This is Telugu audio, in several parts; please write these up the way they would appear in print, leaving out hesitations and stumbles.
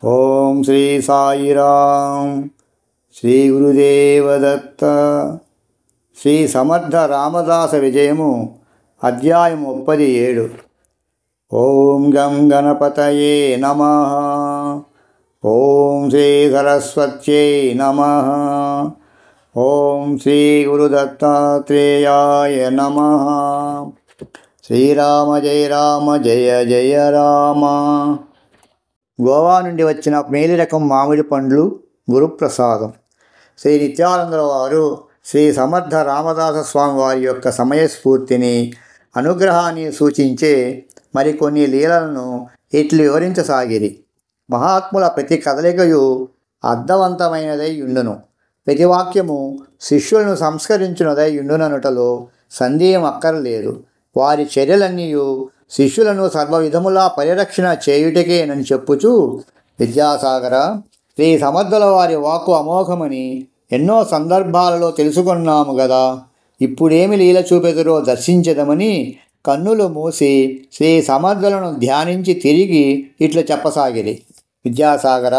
ఓం శ్రీ సాయిరామ్. శ్రీ గురుదేవదత్త. శ్రీ సమర్థ రామదాస విజయము అధ్యాయం 37. ఓం గం గణపతయే నమః. ఓం శ్రీ సరస్వత్యై నమః. ఓం శ్రీ గురుదత్తాత్రేయాయ నమః. శ్రీరామ జయ రామ జయ జయ రామ. గోవా నుండి వచ్చిన మేలి రకం మామిడి పండ్లు గురుప్రసాదం. శ్రీ నిత్యానందరావు వారు శ్రీ సమర్థ రామదాస స్వామి వారి యొక్క సమయస్ఫూర్తిని, అనుగ్రహాన్ని సూచించే మరికొన్ని లీలలను ఇట్లు వివరించసాగిరి. మహాత్ముల ప్రతి కదలికయు అర్థవంతమైనదై ఉండును. ప్రతి వాక్యము శిష్యులను సంస్కరించున్నదై ఉండుననుటలో సందేహం అక్కరలేదు. వారి చర్యలన్నీ శిష్యులను సర్వవిధములా పరిరక్షణ చేయుటకేనని చెప్పుచూ, విద్యాసాగర, శ్రీ సమర్థుల వారి వాక్కు అమోఘమని ఎన్నో సందర్భాలలో తెలుసుకున్నాము గదా, ఇప్పుడేమి లీల చూపెదురో దర్శించదమని కన్నులు మూసి శ్రీ సమర్థులను ధ్యానించి తిరిగి ఇట్లు చెప్పసాగిరి. విద్యాసాగర,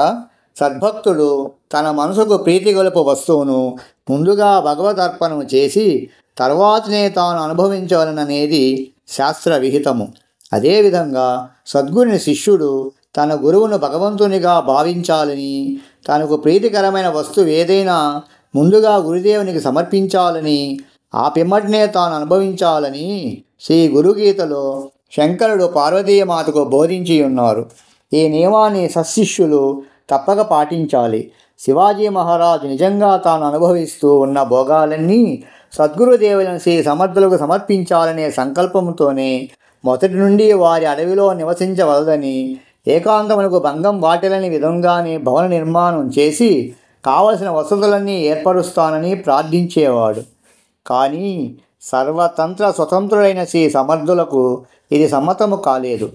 సద్భక్తుడు తన మనసుకు ప్రీతిగొలుపు వస్తువును ముందుగా భగవదర్పణం చేసి తర్వాతనే తాను అనుభవించవలననేది శాస్త్ర విహితము. అదేవిధంగా సద్గురుని శిష్యుడు తన గురువును భగవంతునిగా భావించాలని, తనకు ప్రీతికరమైన వస్తువు ఏదైనా ముందుగా గురుదేవునికి సమర్పించాలని, ఆ పిమ్మటినే తాను అనుభవించాలని శ్రీ గురుగీతలో శంకరుడు పార్వతీమాతకు బోధించి ఉన్నారు. ఈ నియమాన్ని సత్శిష్యులు తప్పక పాటించాలి. శివాజీ మహారాజు నిజంగా తాను అనుభవిస్తూ ఉన్న భోగాలన్నీ సద్గురుదేవులను శ్రీ సమర్థులకు సమర్పించాలనే సంకల్పంతోనే మొదటి నుండి వారి అడవిలో నివసించవలదని, ఏకాంతమునకు భంగం వాటిల్లని విధంగానే భవన నిర్మాణం చేసి కావలసిన వసతులన్నీ ఏర్పరుస్తానని ప్రార్థించేవాడు. కానీ సర్వతంత్ర స్వతంత్రులైన శ్రీ సమర్థులకు ఇది సమ్మతము కాలేదు.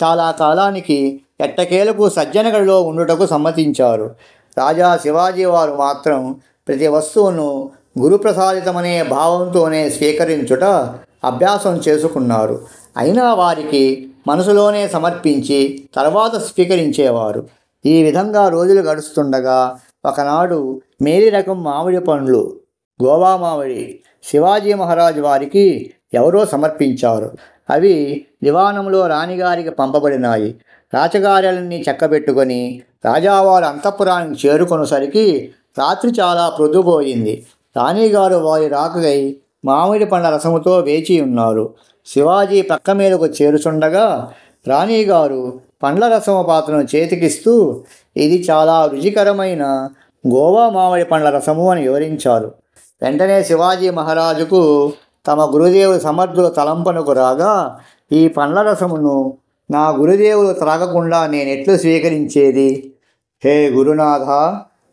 చాలా కాలానికి ఎట్టకేలకు సజ్జనగడిలో ఉండుటకు సమ్మతించారు. రాజా శివాజీ వారు మాత్రం ప్రతి వస్తువును గురుప్రసాదితమనే భావంతోనే స్వీకరించుట అభ్యాసం చేసుకున్నారు. అయినా వారికి మనసులోనే సమర్పించి తర్వాత స్వీకరించేవారు. ఈ విధంగా రోజులు గడుస్తుండగా ఒకనాడు మేలి రకం మామిడి పండ్లు, గోవా మామిడి, శివాజీ మహారాజు వారికి ఎవరో సమర్పించారు. అవి దివాణంలో రాణిగారికి పంపబడినాయి. రాచకార్యాలన్నీ చక్కబెట్టుకొని రాజావారు అంతఃపురానికి చేరుకొనేసరికి రాత్రి చాలా ప్రొద్దుపోయింది. రాణిగారు వారి రాకకై మామిడి పండ్ల రసముతో వేచి ఉన్నారు. శివాజీ పక్క మీదకు చేరుచుండగా రాణిగారు పండ్ల రసము పాత్రను చేతికిస్తూ, ఇది చాలా రుచికరమైన గోవా మామిడి పండ్ల రసము అని వివరించారు. వెంటనే శివాజీ మహారాజుకు తమ గురుదేవుడు సమర్థుల తలంపనకు రాగా, ఈ పండ్ల రసమును నా గురుదేవులు త్రాగకుండా నేనెట్లు స్వీకరించేది? హే గురునాథ,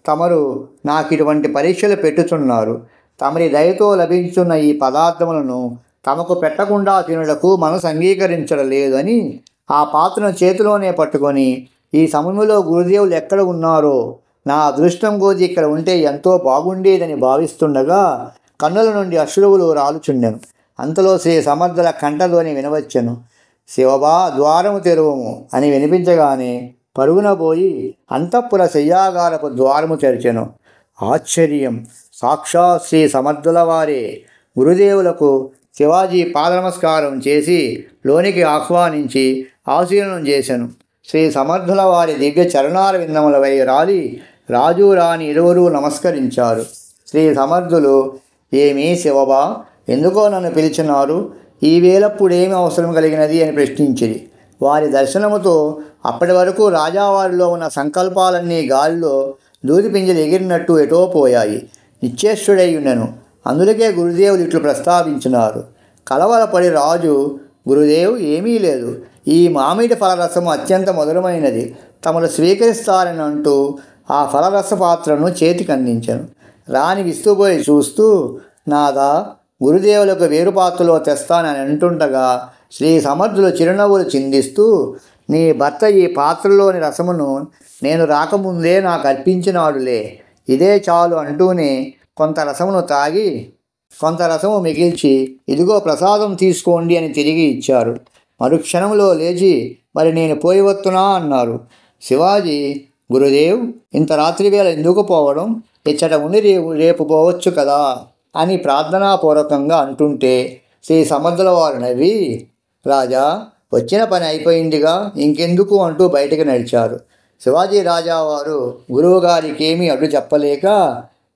తమరు నాకు ఇటువంటి పరీక్షలు పెట్టుచున్నారు. తమరి దయతో లభించున్న ఈ పదార్థములను తమకు పెట్టకుండా తినుటకు మనసు అంగీకరించడం లేదని ఆ పాత్రను చేతిలోనే పట్టుకొని, ఈ సమయంలో గురుదేవులు ఎక్కడ ఉన్నారో, నా అదృష్టం కొద్దీ ఇక్కడ ఉంటే ఎంతో బాగుండేదని భావిస్తుండగా కన్నుల నుండి అశ్రువులు రాలుచుండెను. అంతలో శ్రీ సమర్థుల కంఠధ్వని వినవచ్చెను. శివబా, ద్వారము తెరువము అని వినిపించగానే పరుగున పోయి అంతఃపుర శయ్యాగారపు ద్వారము తెరిచెను. ఆశ్చర్యం! సాక్షాత్ శ్రీ సమర్థుల వారే. గురుదేవులకు శివాజీ పాదనమస్కారం చేసి లోనికి ఆహ్వానించి ఆశీర్వదనం చేశాను. శ్రీ సమర్థుల వారి దివ్య చరణార విందములపై రాలి రాజు రాణి ఇరువురు నమస్కరించారు. శ్రీ సమర్థులు, ఏమీ శివబా, ఎందుకో నన్ను పిలిచినారు? ఈ వేళప్పుడేమి అవసరం కలిగినది అని ప్రశ్నించిరి. వారి దర్శనముతో అప్పటి వరకు రాజావారిలో ఉన్న సంకల్పాలన్నీ గాలిలో దూదిపింజలు ఎగిరినట్టు ఎటో పోయాయి. నిశ్చేష్టుడై ఉండెను. అందుకే గురుదేవులు ఇట్లు ప్రస్తావించినారు. కలవరపడి రాజు, గురుదేవ్, ఏమీ లేదు, ఈ మామిడి ఫలరసము అత్యంత మధురమైనది, తమను స్వీకరిస్తారని అంటూ ఆ ఫలరస పాత్రను చేతికి అందించాను. రాణి విస్తుపోయి చూస్తూ, నాదా, గురుదేవులకు వేరు పాత్రలో తెస్తానని అంటుండగా శ్రీ సమర్థులు చిరునవ్వులు చిందిస్తూ, నీ భర్త ఈ పాత్రలోని రసమును నేను రాకముందే నాకు అర్పించినాడులే, ఇదే చాలు అంటూనే కొంత రసమును తాగి కొంత రసము మిగిల్చి, ఇదిగో ప్రసాదం తీసుకోండి అని తిరిగి ఇచ్చారు. మరుక్షణంలో లేచి, మరి నేను పోయి వస్తున్నా అన్నారు. శివాజీ గురుదేవ్, ఇంత రాత్రి వేళ ఎందుకు పోవడం? ఇచ్చట ఉండి రేపు పోవచ్చు కదా అని ప్రార్థనాపూర్వకంగా అంటుంటే శ్రీ సమర్థుల వారు నవ్వి, రాజా, వచ్చిన పని అయిపోయిందిగా, ఇంకెందుకు అంటూ బయటికి నడిచారు. శివాజీ రాజావారు గురువుగారికి ఏమీ అడ్డు చెప్పలేక,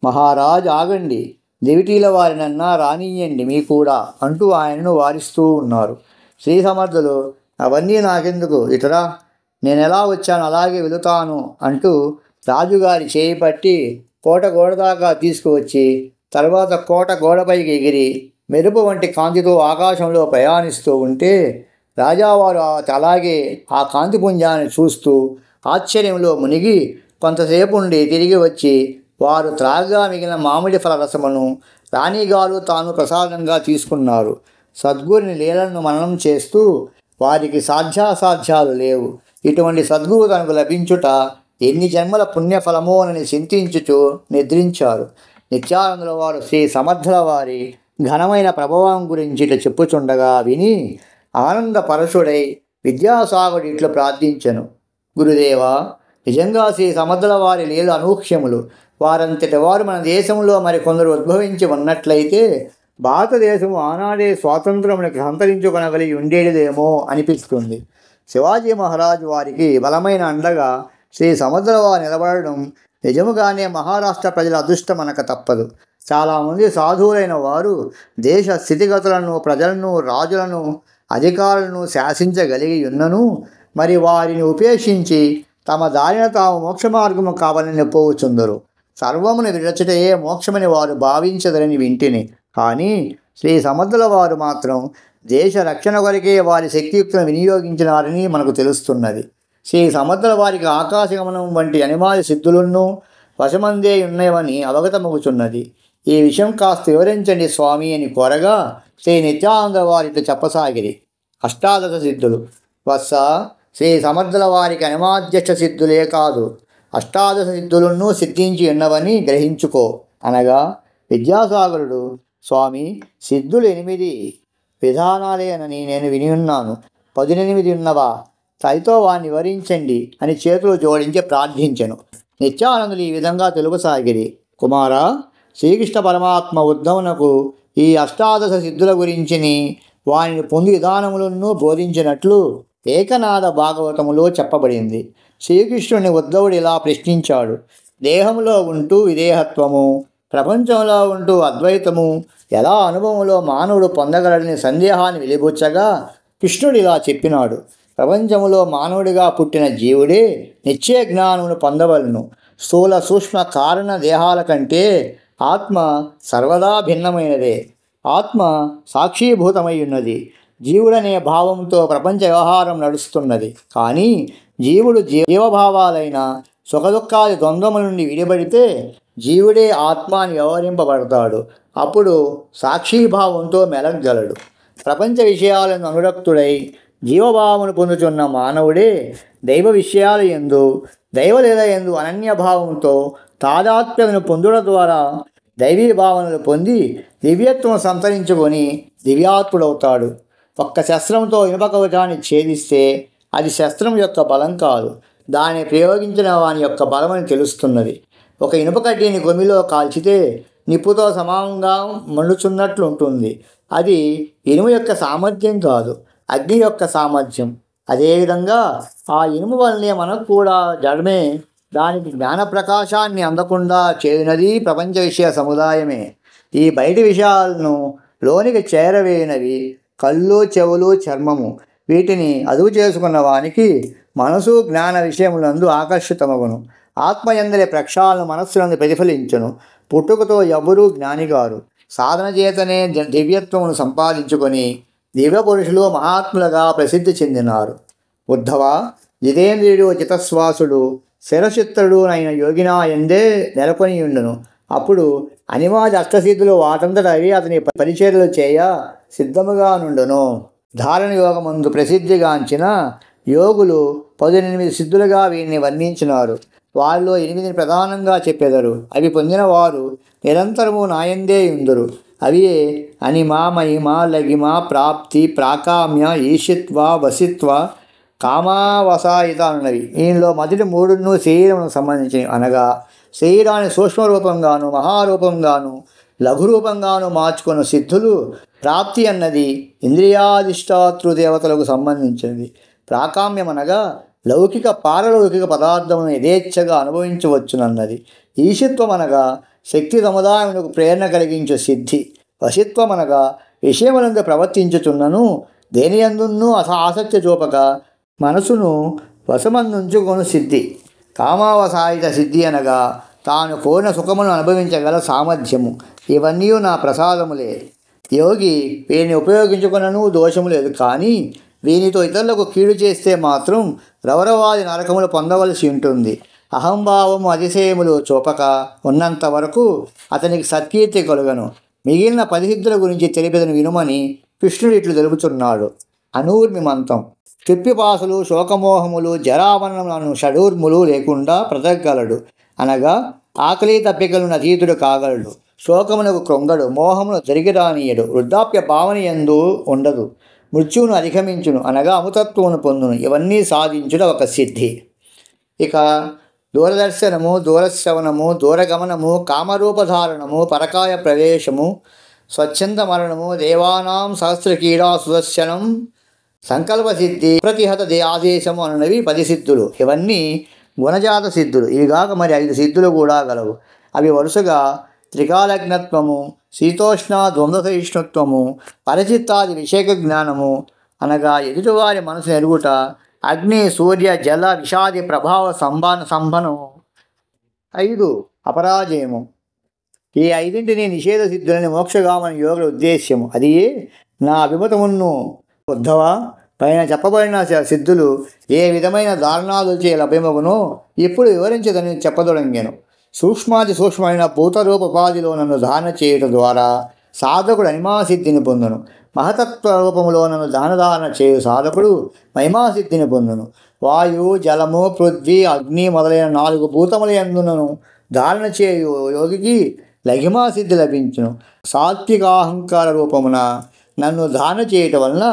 మహారాజ్ ఆగండి, దివిటీల వారినన్నా రానియ్యండి మీ కూడా అంటూ ఆయనను వారిస్తూ ఉన్నారు. శ్రీ సమర్థులు, అవన్నీ నాకెందుకు, ఇతరా, నేను ఎలా వచ్చాను అలాగే వెళుతాను అంటూ రాజుగారి చేయి పట్టి కోట గోడ దాకా తీసుకువచ్చి తర్వాత కోట గోడపైకి ఎగిరి మెరుపు వంటి కాంతితో ఆకాశంలో ప్రయాణిస్తూ ఉంటే రాజావారు అలాగే ఆ కాంతిపుంజాన్ని చూస్తూ ఆశ్చర్యంలో మునిగి కొంతసేపు ఉండి తిరిగి వచ్చి వారు త్రాగా మిగిలిన మామిడి ఫల రసమును రాణిగారు తాను ప్రసాదంగా తీసుకున్నారు. సద్గురుని లీలలను మననం చేస్తూ, వారికి సాధ్యాసాధ్యాలు లేవు, ఇటువంటి సద్గురు తనకు లభించుట ఎన్ని జన్మల పుణ్యఫలమో అని చింతించుచు నిద్రించారు. నిత్యానందుల వారు శ్రీ సమర్థుల వారి ఘనమైన ప్రభావం గురించి ఇట్లా చెప్పుచుండగా విని ఆనంద పరశుడై విద్యాసాగరుడు ఇట్లు ప్రార్థించెను. గురుదేవా, నిజంగా శ్రీ సమర్థుల వారి లీల అనూహ్యములు. వారంతటి వారు మన దేశంలో మరికొందరు ఉద్భవించి ఉన్నట్లయితే భారతదేశము ఆనాడే స్వాతంత్రమునికి సంతరించుకొనగలిగి ఉండేదేమో అనిపిస్తుంది. శివాజీ మహారాజు వారికి బలమైన అండగా శ్రీ సమర్థుల వారు నిలబడడం నిజముగానే మహారాష్ట్ర ప్రజల అదృష్టం అనక తప్పదు. చాలామంది సాధువులైన వారు దేశ స్థితిగతులను, ప్రజలను, రాజులను, అధికారులను శాసించగలిగి ఉన్నను మరి వారిని ఉపేక్షించి తమ దారిన తాము మోక్ష మార్గము కావాలని పోవుచుందరు. సర్వమును విరచటయే మోక్షమని వారు భావించదరని వింటిని. కానీ శ్రీ సమర్థుల వారు మాత్రం దేశ రక్షణ కొరకే వారి శక్తియుక్తులను వినియోగించినారని మనకు తెలుస్తున్నది. శ్రీ సమర్థుల వారికి ఆకాశగమనం వంటి అనిమాది సిద్ధులను వశమందే ఉన్నవని అవగతమవుతున్నది. ఈ విషయం కాస్త వివరించండి స్వామి అని కోరగా శ్రీ నిత్యానంద వారితో చెప్పసాగిరి. అష్టాదశ సిద్ధులు. వత్స, శ్రీ సమర్థుల వారికి అనిమాద్యక్ష సిద్ధులే కాదు, అష్టాదశ సిద్ధులను సిద్ధించి ఉన్నవని గ్రహించుకో అనగా విద్యాసాగరుడు, స్వామి, సిద్ధులు 8 విధానాలేనని నేను విని ఉన్నాను, 18 ఉన్నవా? తైతో వాణ్ణి వివరించండి అని చేతులు జోడించి ప్రార్థించెను. నిత్యానందులు ఈ విధంగా తెలుపసాగిరి. కుమారా, శ్రీకృష్ణ పరమాత్మ ఉద్ధవునకు ఈ అష్టాదశ సిద్ధుల గురించిని వానిని పొంది విధానములను బోధించినట్లు ఏకనాథ భాగవతములో చెప్పబడింది. శ్రీకృష్ణుని ఉద్ధవుడు ఇలా ప్రశ్నించాడు. దేహంలో ఉంటూ విదేహత్వము, ప్రపంచంలో ఉంటూ అద్వైతము ఎలా అనుభవంలో మానవుడు పొందగలడని సందేహాన్ని వెలిబుచ్చగా కృష్ణుడు ఇలా చెప్పినాడు. ప్రపంచములో మానవుడిగా పుట్టిన జీవుడే నిశ్చయ జ్ఞానమును పొందవలను. స్థూల సూక్ష్మ కారణ దేహాల కంటే ఆత్మ సర్వదా భిన్నమైనదే. ఆత్మ సాక్షీభూతమై ఉన్నది. జీవుడనే భావంతో ప్రపంచ వ్యవహారం నడుస్తున్నది. కానీ జీవుడు జీవభావాలైన సుఖదుఖాది ద్వంద్వముల నుండి విడిపడితే జీవుడే ఆత్మ అని వ్యవహరింపబడతాడు. అప్పుడు సాక్షీభావంతో మెలగలడు. ప్రపంచ విషయాలను అనురక్తుడై జీవభావమును పొందుతున్న మానవుడే దైవ విషయాల యందు, దైవలీల యందు అనన్యభావంతో తాదాత్మ్యతను పొందుట ద్వారా దైవీ భావనలు పొంది దివ్యత్వం సంతరించుకొని దివ్యాత్ముడవుతాడు. ఒక్క శస్త్రంతో ఇనుప కవచాన్ని ఛేదిస్తే అది శస్త్రం యొక్క బలం కాదు, దాన్ని ప్రయోగించిన వాని యొక్క బలమని తెలుస్తున్నది. ఒక ఇనుప కడ్డీని కొమ్మిలో కాల్చితే నిప్పుతో సమానంగా మండుచున్నట్లు ఉంటుంది. అది ఇనుము యొక్క సామర్థ్యం కాదు, అగ్ని యొక్క సామర్థ్యం. అదేవిధంగా ఆ ఇనుము వల్లనే మనకు కూడా జడమే, దానికి జ్ఞాన ప్రకాశాన్ని అందకుండా చేయునది ప్రపంచ విషయ సముదాయమే. ఈ బయటి విషయాలను లోనికి చేరవేయనవి కళ్ళు, చెవులు, చర్మము. వీటిని అదుపు చేసుకున్న వానికి మనసు జ్ఞాన విషయములందు ఆకర్షితమగును. ఆత్మయందరి ప్రక్షాళన మనస్సులందు ప్రతిఫలించును. పుట్టుకతో ఎవ్వరూ జ్ఞానిగారు. సాధన చేతనే దివ్యత్వమును సంపాదించుకొని దివ్య పురుషులు మహాత్ములుగా ప్రసిద్ధి చెందినారు. ఉద్ధవ, జితేంద్రియుడు, చితశ్వాసుడు, శిరచిత్రుడు అయిన యోగినా ఎందే నెలకొని ఉండును. అప్పుడు అనిమాది అష్టసిద్ధులు వాటంతట అవి అతని పరిచర్యలు చేయ సిద్ధముగా నుండును. ధారణ యోగమందు ప్రసిద్ధిగాంచిన యోగులు 18 సిద్ధులుగా వీరిని వర్ణించినారు. వారిలో 8 ప్రధానంగా చెప్పెదరు. అవి పొందిన వారు నిరంతరము నాయందే ఉందురు. అవి అనిమ, మహిమ, లగిమ, ప్రాప్తి, ప్రాకామ్య, ఈషిత్వ, వసిత్వ, కామావసాయిత అన్నవి. దీనిలో మొదటి మూడును శరీరమునకు సంబంధించినవి. అనగా శరీరాన్ని సూక్ష్మరూపంగాను మహారూపంగాను లఘురూపంగాను మార్చుకున్న సిద్ధులు ప్రాప్తి అన్నది ఇంద్రియాధిష్టాతృ దేవతలకు సంబంధించినది. ప్రాకామ్యం అనగా లౌకిక పారలౌకిక పదార్థమును యథేచ్ఛగా అనుభవించవచ్చునన్నది. ఈశిత్వం అనగా శక్తి సముదాయమునకు ప్రేరణ కలిగించే సిద్ధి. వశిత్వం అనగా విషయములందు ప్రవర్తించుచున్నను దేనియందున్నూ ఆసక్తి చూపక మనసును వశమందుంచుకొను సిద్ధి. కామావసాయిత సిద్ధి అనగా తాను కోరిన సుఖమును అనుభవించగల సామర్థ్యము. ఇవన్నీ నా ప్రసాదములే. యోగి వీరిని ఉపయోగించుకున్నను దోషము లేదు. కానీ వీనితో ఇతరులకు కీడు చేస్తే మాత్రం రౌరవాది నరకములు పొందవలసి ఉంటుంది. అహంభావము అతిశయములు చూపక ఉన్నంత వరకు అతనికి సత్కీర్తి కలుగను. మిగిలిన 10 సిద్ధుల గురించి తెలిపిదను వినుమని కృష్ణుడు ఇట్లు తెలుపుతున్నాడు. అనూర్మి మంతం. త్రిప్పిపాసులు శోకమోహములు జరావరణములను షడూర్ములు లేకుండా బ్రతకగలడు. అనగా ఆకలి తప్పికలను అతీతుడు కాగలడు. శోకమునకు కృంగడు. మోహమును జరిగిరానీయడు. వృద్ధాప్య భావన యందు ఉండదు. మృత్యువును అధిగమించును. అనగా అమృతత్వమును పొందును. ఇవన్నీ సాధించుట ఒక సిద్ధి. ఇక దూరదర్శనము, దూరశ్రవణము, దూరగమనము, కామరూపధారణము, పరకాయ ప్రవేశము, స్వచ్ఛంద మరణము, దేవానాం సహస్రకీడా సుదర్శనం, సంకల్పసిద్ధి, ప్రతిహత ఆదేశము అన్నవి 10 సిద్ధులు. ఇవన్నీ గుణజాత సిద్ధులు. ఇవి కాక మరి 5 సిద్ధులు కూడా గలవు. అవి వరుసగా త్రికాలజ్ఞత్వము, శీతోష్ణ ద్వంద్వసహిష్ణుత్వము, పరచిత్తాది విషేక జ్ఞానము అనగా ఎదుటివారి మనసు ఎరుగుట, అగ్ని సూర్య జల విషాది ప్రభావ సంభనము, 5 అపరాజయము. ఈ 5 నిషేధ సిద్ధులని మోక్షగామని యోగుల ఉద్దేశ్యము. అది నా అభిమతమును ఉద్ధవ పైన చెప్పబడిన సిద్ధులు ఏ విధమైన దారుణాదులచే లభ్యమగునో ఇప్పుడు వివరించదని చెప్పదొడంగాను. సూక్ష్మాది సూక్ష్మమైన భూతరూప ఉపాధిలో నన్ను ధారణ చేయటం ద్వారా సాధకుడు అనిమాసిద్ధిని పొందును. మహతత్వ రూపములో నన్ను దానధారణ చేయు సాధకుడు మహిమాసిద్ధిని పొందును. వాయు, జలము, పృథ్వీ, అగ్ని మొదలైన 4 భూతముల యందునను ధారణ చేయు యోగికి లఘిమాసిద్ధి లభించును. సాత్వికాహంకార రూపమున నన్ను ధారణ చేయటం వలన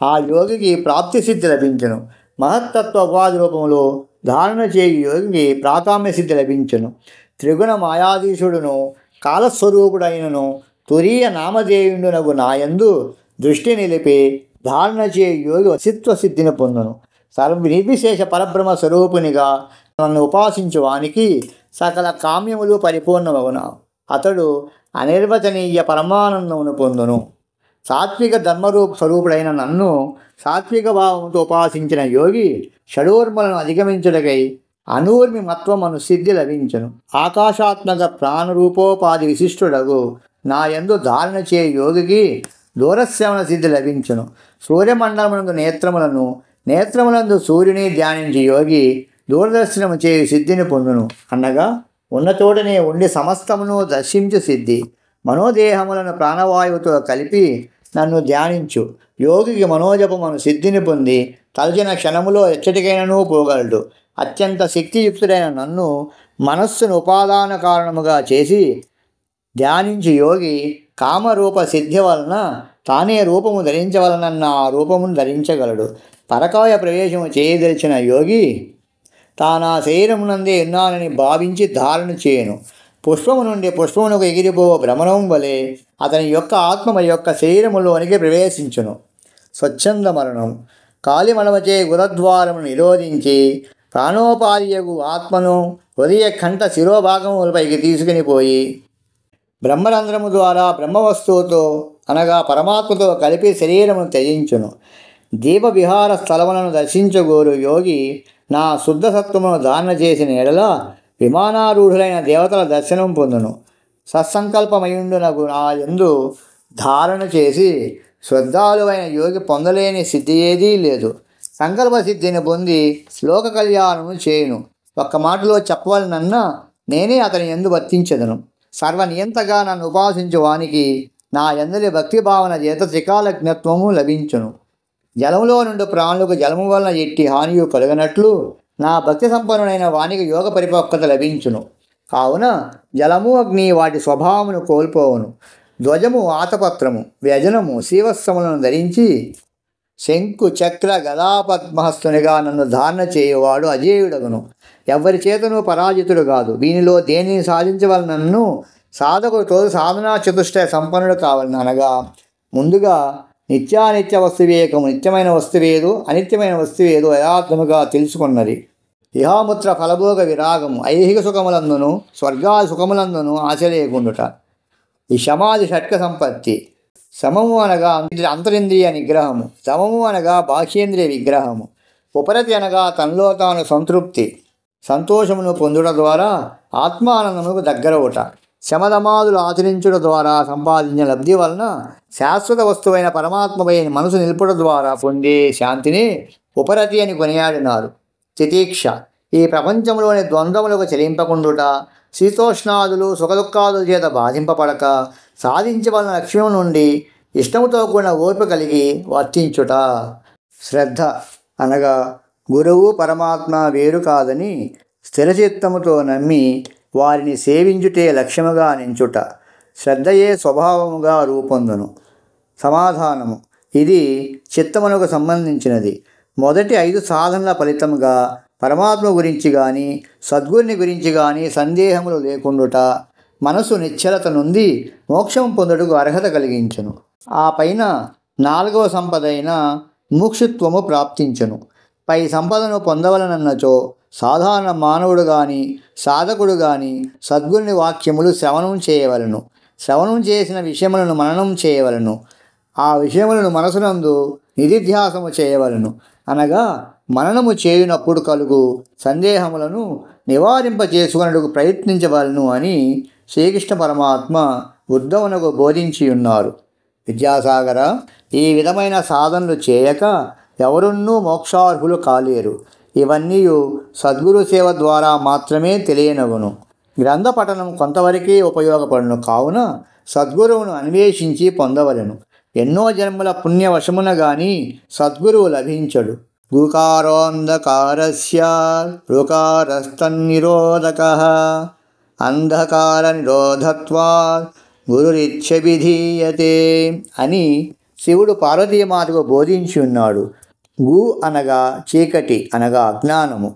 ఆ యోగికి ప్రాప్తి సిద్ధి లభించును. మహత్తత్వ ఉపాధి రూపములో ధారణ చేయు యోగికి ప్రాకామ్య సిద్ధి లభించును. త్రిగుణ మాయాధీశుడును కాలస్వరూపుడైనను తురీయ నామధేయుండునగు నాయందు దృష్టి నిలిపి ధారణ చేయు యోగి వసిత్వ సిద్ధిని పొందును. నిర్విశేష పరబ్రహ్మ స్వరూపునిగా నన్ను ఉపాసించు వానికి సకల కామ్యములు పరిపూర్ణమగును. అతడు అనిర్వచనీయ పరమానందమును పొందును. సాత్విక ధర్మరూప స్వరూపుడైన నన్ను సాత్విక భావంతో ఉపాసించిన యోగి షడూర్ములను అధిగమించుటకై అనూర్మి మత్వమను సిద్ధి లభించను. ఆకాశాత్మక ప్రాణరూపోపాధి విశిష్టుడగు నా యందు ధారణ చే యోగికి దూరశ్రవణ సిద్ధి లభించును. సూర్యమండలమునందు నేత్రములందు సూర్యుని ధ్యానించి యోగి దూరదర్శనము చేయు సిద్ధిని పొందును. అనగా ఉన్న చోటనే ఉండి సమస్తమును దర్శించు సిద్ధి. మనోదేహములను ప్రాణవాయువుతో కలిపి నన్ను ధ్యానించు యోగికి మనోజపమును సిద్ధిని పొంది తలచిన క్షణములో ఎచ్చటికైనను పోగలడు. అత్యంత శక్తియుక్తుడైన నన్ను మనస్సును ఉపాదాన కారణముగా చేసి ధ్యానించి యోగి కామరూప సిద్ధి వలన తానే రూపము ధరించవలనన్న ఆ రూపమును ధరించగలడు. పరకాయ ప్రవేశము చేయదలిచిన యోగి తానా శరీరమునందే ఉన్నానని భావించి ధారణ చేయను. పుష్పము నుండి పుష్పమునకు ఎగిరిపో భ్రమణం వలె అతని యొక్క ఆత్మ యొక్క శరీరములోనికి ప్రవేశించును. స్వచ్ఛంద మరణం. కాలిమలమచే గురద్వారమును నిరోధించి ప్రాణోపాధియగు ఆత్మను హృదయ కంఠ శిరోభాగములపైకి తీసుకుని పోయి బ్రహ్మరంధ్రము ద్వారా బ్రహ్మవస్తువుతో అనగా పరమాత్మతో కలిపి శరీరమును త్యజించును. దీపవిహార స్థలములను దర్శించగోరు యోగి నా శుద్ధ సత్వమును ధారణ చేసిన ఎడల విమానారూఢులైన దేవతల దర్శనం పొందును. సత్సంకల్పమయుండునగు నా యందు ధారణ చేసి శ్రద్ధాలువైన యోగి పొందలేని సిద్ధి ఏదీ లేదు. సంకల్ప సిద్ధిని పొంది లోక కళ్యాణము చేయును. ఒక్క మాటలో చెప్పవలనన్నా నేనే అతని యందు వర్తించెదను. సర్వనియంతగా నన్ను ఉపాసించు వానికి నా యందలి భక్తి భావన చేత త్రికాలజ్ఞత్వము లభించును. జలములో నుండి ప్రాణులకు జలము వలన ఎట్టి హానియు కలుగనట్లు నా భక్తి సంపన్నుడైన వానికి యోగ పరిపక్వత లభించును. కావున జలము అగ్ని వాటి స్వభావమును కోల్పోవును. ధ్వజము ఆతపత్రము వ్యజనము శ్రీవత్సములను ధరించి శంకు చక్ర గదాపద్మహస్తునిగా నన్ను ధారణ చేయువాడు అజేయుడగును. ఎవరి చేతను పరాజితుడు కాదు. వీనిలో దేనిని సాధించవలనన్ను సాధకుడితో సాధనా చతుష్టయ సంపన్నుడు కావాలని అనగా ముందుగా నిత్యానిత్య వస్తువేకము, నిత్యమైన వస్తువేదు అనిత్యమైన వస్తువేదు యథార్థముగా తెలుసుకున్నది. ఇహాముత్ర ఫలభోగ విరాగము, ఐహిక సుఖములందును స్వర్గాది సుఖములందును ఆశ లేకుండుట. ఈ శమాది షట్క సంపత్తి. సమము అనగా అంతరింద్రియ నిగ్రహము, సమము అనగా బాహ్యేంద్రియ విగ్రహము, ఉపరతి అనగా తనలో తాను సంతృప్తి సంతోషమును పొందుట ద్వారా ఆత్మానందముకు దగ్గరవుట. శమదమాదులు ఆచరించుట ద్వారా సంపాదించిన లబ్ధి వలన శాశ్వత వస్తువైన పరమాత్మపై మనసు నిలుపుట ద్వారా పొందే శాంతిని ఉపరతి అని కొనియాడినారు. తితీక్ష, ఈ ప్రపంచంలోని ద్వంద్వములకు చెలింపకుండుట, శీతోష్ణాదులు సుఖదుఖాదుల చేత బాధింపబడక సాధించవలన లక్ష్యం నుండి ఇష్టముతో కూడిన ఓర్పు కలిగి వర్తించుట. శ్రద్ధ అనగా గురువు పరమాత్మ వేరు కాదని స్థిరచిత్తముతో నమ్మి వారిని సేవించుటే లక్ష్యముగా నించుట. శ్రద్ధయే స్వభావముగా రూపొందును. సమాధానము, ఇది చిత్తమునకు సంబంధించినది. మొదటి 5 సాధనల ఫలితముగా పరమాత్మ గురించి కానీ సద్గురుని గురించి కానీ సందేహములు లేకుండుట మనసు నిశ్చలత నుండి మోక్షం పొందుటకు అర్హత కలిగించును. ఆ పైన 4వ సంపద అయిన ముముక్షుత్వము ప్రాప్తించును. పై సంపదను పొందవలనన్నచో సాధారణ మానవుడు కానీ సాధకుడు కానీ సద్గురుని వాక్యములు శ్రవణం చేయవలను. శ్రవణం చేసిన విషయములను మననం చేయవలను. ఆ విషయములను మనసునందు నిధిధ్యాసము చేయవలను. అనగా మననము చేయునప్పుడు కలుగు సందేహములను నివారింపచేసుకున్నట్టుకు ప్రయత్నించవలను అని శ్రీకృష్ణ పరమాత్మ ఉద్ధవునకు బోధించి ఉన్నారు. విద్యాసాగర, ఈ విధమైన సాధనలు చేయక ఎవరున్నూ మోక్షార్హులు కాలేరు. ఇవన్నీ సద్గురు సేవ ద్వారా మాత్రమే తెలియనగును. గ్రంథ పఠనం కొంతవరకే ఉపయోగపడును. కావున సద్గురువును అన్వేషించి పొందవలను. ఎన్నో జన్మల పుణ్యవశమున గాని సద్గురువు లభించడు. గుకారోంధకారస్య రుకారస్తన్నిరోధకః అంధకార నిరోధత్వాత్ గురురిత్యభిధీయతే అని శివుడు పార్వతీమాతకు బోధించి ఉన్నాడు. గు అనగా చీకటి అనగా అజ్ఞానము,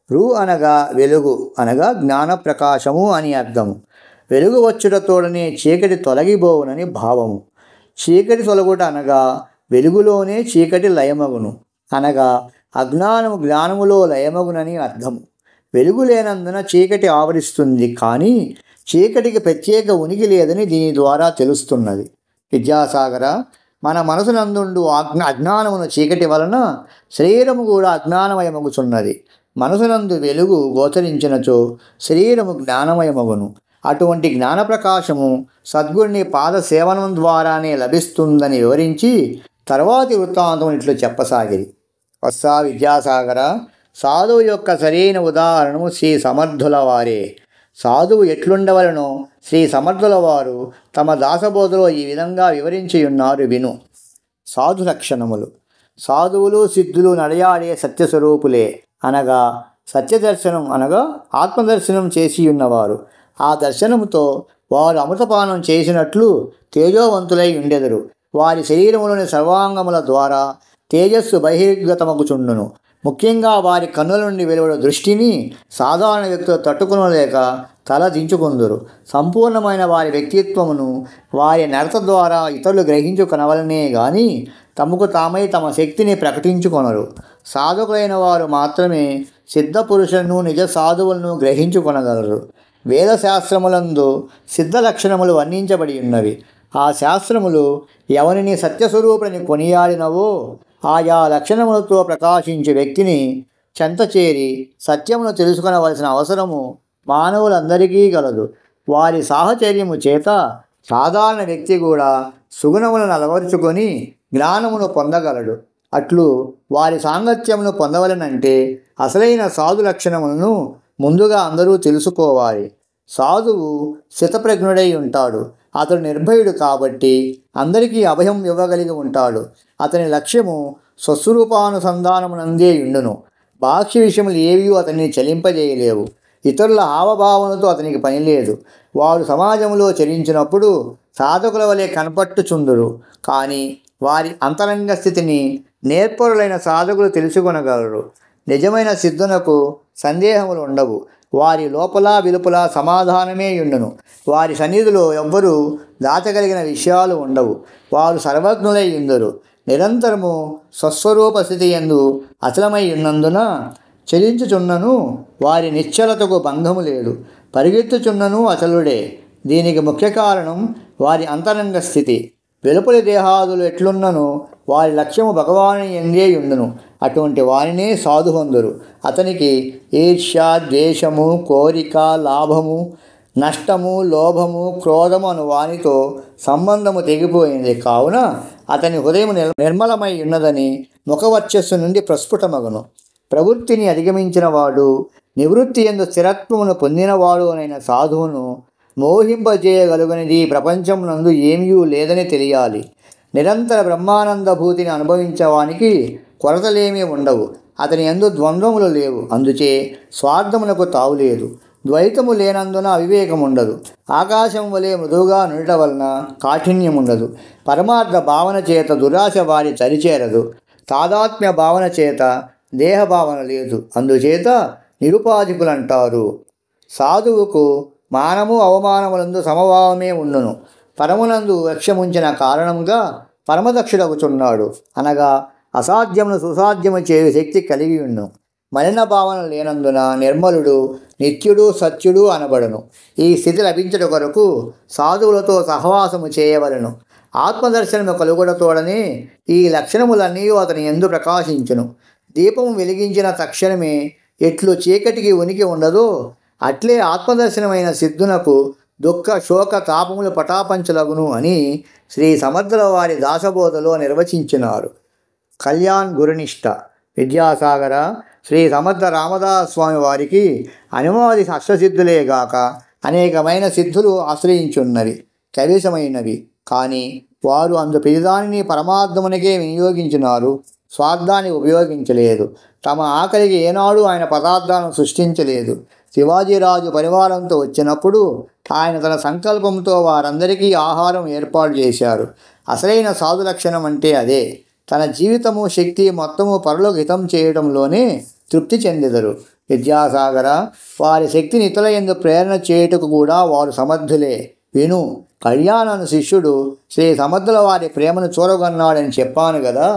రు అనగా వెలుగు అనగా జ్ఞాన ప్రకాశము అని అర్థము. వెలుగు వచ్చుటతోడనే చీకటి తొలగిపోవునని భావము. చీకటి తొలగుట అనగా వెలుగులోనే చీకటి లయమగును అనగా అజ్ఞానము జ్ఞానములో లయమగునని అర్థము. వెలుగు లేనందున చీకటి ఆవరిస్తుంది, కానీ చీకటికి ప్రత్యేక ఉనికి లేదని దీని ద్వారా తెలుస్తున్నది. విద్యాసాగర, మన మనసునందుండు అజ్ఞానమును చీకటి వలన శరీరము కూడా అజ్ఞానమయమగుచున్నది. మనసునందు వెలుగు గోచరించినచో శరీరము జ్ఞానమయమగును. అటువంటి జ్ఞానప్రకాశము సద్గురుని పాద సేవనం ద్వారానే లభిస్తుందని వివరించి తర్వాతి వృత్తాంతం ఇట్లు చెప్పసాగిరి. వత్సా విద్యాసాగర, సాధువు యొక్క సరైన ఉదాహరణము శ్రీ సమర్థుల వారే. సాధువు ఎట్లుండవలనో శ్రీ సమర్థుల వారు తమ దాసబోధలో ఈ విధంగా వివరించి ఉన్నారు, విను. సాధు లక్షణములు. సాధువులు సిద్ధులు నడయాడే సత్యస్వరూపులే అనగా సత్యదర్శనం అనగా ఆత్మదర్శనం చేసి ఉన్నవారు. ఆ దర్శనముతో వారు అమృతపానం చేసినట్లు తేజోవంతులై ఉండెదరు. వారి శరీరములోని సర్వాంగముల ద్వారా తేజస్సు బహిర్గతమగుచుండును. ముఖ్యంగా వారి కన్నుల నుండి వెలువడే దృష్టిని సాధారణ వ్యక్తులు తట్టుకొనలేక తల దించుకొందురు. సంపూర్ణమైన వారి వ్యక్తిత్వమును వారి నడత ద్వారా ఇతరులు గ్రహించుకొనవలనే గాని తమకు తామై తమ శక్తిని ప్రకటించుకొనరు. సాధకులైన వారు మాత్రమే సిద్ధ పురుషులను నిజ సాధువులను గ్రహించుకొనగలరు. వేదశాస్త్రములందు సిద్ధ లక్షణములు వర్ణించబడి ఉన్నవి. ఆ శాస్త్రములు ఎవరిని సత్యస్వరూపుని కొనియాడినవో ఆయా లక్షణములతో ప్రకాశించే వ్యక్తిని చెంతచేరి సత్యమును తెలుసుకొనవలసిన అవసరము మానవులందరికీ గలదు. వారి సాహచర్యము చేత సాధారణ వ్యక్తి కూడా సుగుణములను అలవరుచుకొని జ్ఞానమును పొందగలడు. అట్లు వారి సాంగత్యమును పొందవలనంటే అసలైన సాధు లక్షణములను ముందుగా అందరూ తెలుసుకోవాలి. సాధువు స్థితప్రజ్ఞుడై ఉంటాడు. అతడు నిర్భయుడు కాబట్టి అందరికీ అభయం ఇవ్వగలిగి ఉంటాడు. అతని లక్ష్యము స్వస్వరూపానుసంధానమునందే ఉండును. బాహ్య విషయములు ఏవీ అతన్ని చలింపజేయలేవు. ఇతరుల హావభావములతో అతనికి పనిలేదు. వారు సమాజంలో చరించినప్పుడు సాధకుల వలె కనపట్టుచుందురు, కానీ వారి అంతరంగ స్థితిని నేర్పరులైన సాధకులు తెలుసుకొనగలరు. నిజమైన సిద్ధునకు సందేహములు ఉండవు. వారి లోపల వెలుపల సమాధానమే యుండును. వారి సన్నిధిలో ఎవ్వరూ దాచగలిగిన విషయాలు ఉండవు. వారు సర్వజ్ఞులై యుందరు. నిరంతరము స్వస్వరూప స్థితి యందు అచలమై ఉన్నందున చలించుచున్నను వారి నిశ్చలతకు బంధము లేదు. పరిగెత్తుచున్నను అచలుడే. దీనికి ముఖ్య కారణం వారి అంతరంగ స్థితి. వెలుపలి దేహాదులు ఎట్లున్నను వారి లక్ష్యము భగవాను ఎందే యుండును. అటువంటి వారినే సాధువందురు. అతనికి ఈర్ష్య, ద్వేషము, కోరిక, లాభము, నష్టము, లోభము, క్రోధము అను వానితో సంబంధము తెగిపోయింది. కావున అతని హృదయం నిర్మలమై ఉన్నదని ముఖవర్చస్సు నుండి ప్రస్ఫుటమగును. ప్రవృత్తిని అధిగమించిన వాడు, నివృత్తి యందు స్థిరత్వమును పొందినవాడు అనైన సాధువును మోహింపజేయగలుగునిది ప్రపంచమునందు ఏమీ లేదని తెలియాలి. నిరంతర బ్రహ్మానందభూతిని అనుభవించవానికి కొరతలేమీ ఉండవు. అతని యందు ద్వంద్వములు లేవు. అందుచే స్వార్థమునకు తావులేదు. ద్వైతము లేనందున అవివేకం ఉండదు. ఆకాశం వలె మృదువుగా నుండట వలన కాఠిన్యం ఉండదు. పరమార్థ భావన చేత దురాశ వారి చరిచేరదు. తాదాత్మ్య భావన చేత దేహభావన లేదు. అందుచేత నిరుపాధికులంటారు. సాధువుకు మానము అవమానములందు సమభావమే ఉండును. పరమునందు లక్ష్యముంచిన కారణంగా పరమదక్షుడగుచున్నాడు. అనగా అసాధ్యమును సుసాధ్యము చేయు శక్తి కలిగి ఉండు. మలిన భావన లేనందున నిర్మలుడు, నిత్యుడు, సత్యుడు అనబడును. ఈ స్థితి లభించట కొరకు సాధువులతో సహవాసము చేయవలను. ఆత్మదర్శనము కలుగుటతోడనే ఈ లక్షణములన్నీ అతని యందు ప్రకాశించును. దీపము వెలిగించిన తక్షణమే ఎట్లు చీకటికి ఉనికి ఉండదో అట్లే ఆత్మదర్శనమైన సిద్ధునకు దుఃఖ, శోక, తాపములు పటాపంచలగును అని శ్రీ సమర్థుల వారి దాసబోధలో నిర్వచించినారు. కళ్యాణ్ గురునిష్ట. విద్యాసాగర శ్రీ సమర్థ రామదాస్ స్వామి వారికి అనుమాది అష్టసిద్ధులేగాక అనేకమైన సిద్ధులు ఆశ్రయించున్నవి, కవిసమైనవి. కానీ వారు అందు ప్రతిదానిని పరమార్థమునికే వినియోగించినారు. స్వార్థాన్ని ఉపయోగించలేదు. తమ ఆకలికి ఏనాడు ఆయన పదార్థాలను సృష్టించలేదు. శివాజీరాజు పరివారంతో వచ్చినప్పుడు ఆయన తన సంకల్పంతో వారందరికీ ఆహారం ఏర్పాటు చేశారు. అసలైన సాధు లక్షణం అంటే అదే. తన జీవితము, శక్తి మొత్తము పరులకు హితం చేయడంలోనే తృప్తి చెందెదరు. విద్యాసాగర వారి శక్తిని ఇతరుల యందు ప్రేరణ చేయుటకు కూడా వారు సమర్థులే. విను. కళ్యాణను శిష్యుడు శ్రీ సమర్థుల వారి ప్రేమను చూరగొన్నాడని చెప్పాను కదా.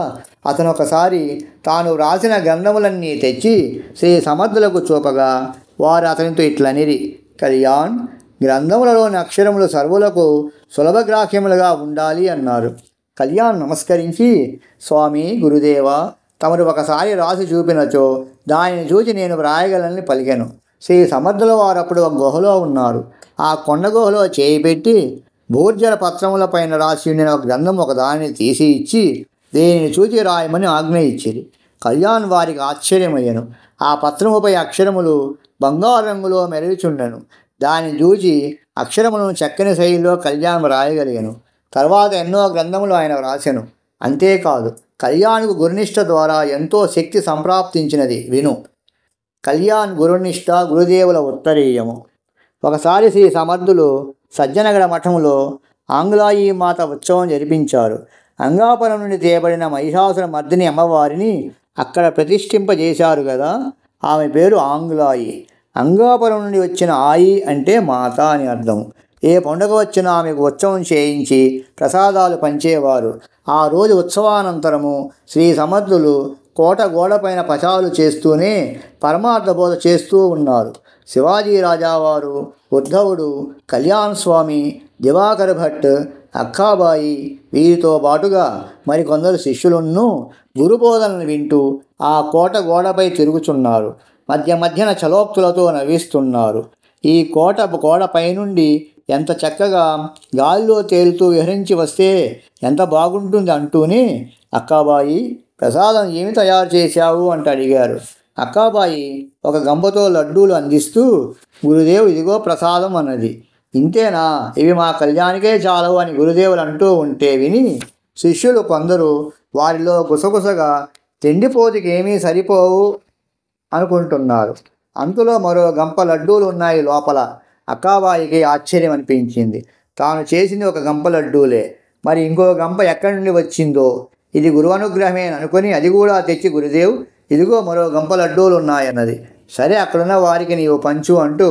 అతను ఒకసారి తాను వ్రాసిన గ్రంథములన్నీ తెచ్చి శ్రీ సమర్థులకు చూపగా వారు అతనితో ఇట్లనిరి: కళ్యాణ్, గ్రంథములలోని అక్షరములు సర్వులకు సులభగ్రాహ్యములుగా ఉండాలి అన్నారు. కళ్యాణ్ నమస్కరించి, స్వామి, గురుదేవ, తమరు ఒకసారి రాసి చూపినచో దానిని చూచి నేను వ్రాయగలని పలికెను. శ్రీ సమర్థుల వారు అప్పుడు ఒక గుహలో ఉన్నారు. ఆ కొండ గుహలో చేయి పెట్టి భూర్జల పత్రములపైన రాసి ఉండిన ఒక గ్రంథం ఒకదానిని తీసి ఇచ్చి దీనిని చూచి రాయమని ఆజ్ఞ ఇచ్చిరి. కళ్యాణ్ వారికి ఆశ్చర్యమయ్యను. ఆ పత్రముపై అక్షరములు బంగారు రంగులో మెరుగుచుండెను. దాన్ని చూచి అక్షరములను చక్కని శైలిలో కళ్యాణ్ వ్రాయగలిగాను. తర్వాత ఎన్నో గ్రంథములు ఆయన వ్రాసెను. అంతేకాదు, కళ్యాణ్కు గురునిష్ట ద్వారా ఎంతో శక్తి సంప్రాప్తించినది. విను. కళ్యాణ్ గురునిష్ట గురుదేవుల ఉత్తరీయము. ఒకసారి శ్రీ సమర్థులు సజ్జనగడ మఠములో ఆంగ్లాయి మాత ఉత్సవం జరిపించారు. అంగాపురం నుండి తేబడిన మహిషాసుర మర్దిని అమ్మవారిని అక్కడ ప్రతిష్ఠింపజేశారు కదా. ఆమె పేరు ఆంగ్లాయి. అంగాపురం నుండి వచ్చిన ఆయి అంటే మాత అని అర్థం. ఏ పండుగ వచ్చినా ఆమెకు ఉత్సవం చేయించి ప్రసాదాలు పంచేవారు. ఆ రోజు ఉత్సవానంతరము శ్రీ సమర్థులు కోట గోడపైన పచాలు చేస్తూనే పరమార్థ బోధ చేస్తూ ఉన్నారు. శివాజీ రాజావారు, ఉద్ధవుడు, కళ్యాణ్ స్వామి, దివాకర్ భట్, అక్కాబాయి వీరితో పాటుగా మరికొందరు శిష్యులను గురుబోధనలు వింటూ ఆ కోట గోడపై తిరుగుతున్నారు. మధ్య మధ్యన చలోక్తులతో నవ్విస్తున్నారు. ఈ కోట గోడపై నుండి ఎంత చక్కగా గాలిలో తేలుతూ విహరించి వస్తే ఎంత బాగుంటుంది అంటూనే, అక్కాబాయి, ప్రసాదం ఏమి తయారు చేశావు అంటూ అడిగారు. అక్కాబాయి ఒక గంపతో లడ్డూలు అందిస్తూ, గురుదేవు, ఇదిగో ప్రసాదం అన్నది. ఇంతేనా? ఇవి మా కళ్యాణికే చాలవు అని గురుదేవులు అంటూ ఉంటే విని శిష్యులు కొందరు వారిలో గుసగుసగా తిండిపోతికి ఏమీ సరిపోవు అనుకుంటున్నారు. అంతలో మరో గంప లడ్డూలు ఉన్నాయి లోపల. అక్కాబాయికి ఆశ్చర్యం అనిపించింది. తాను చేసింది ఒక గంప లడ్డూలే, మరి ఇంకో గంప ఎక్కడి నుండి వచ్చిందో. ఇది గురు అనుగ్రహమే అనుకుని అది కూడా తెచ్చి గురుదేవ్ ఇదిగో మరో గంప లడ్డూలు ఉన్నాయన్నది. సరే అక్కడున్న వారికి నీవు పంచు అంటూ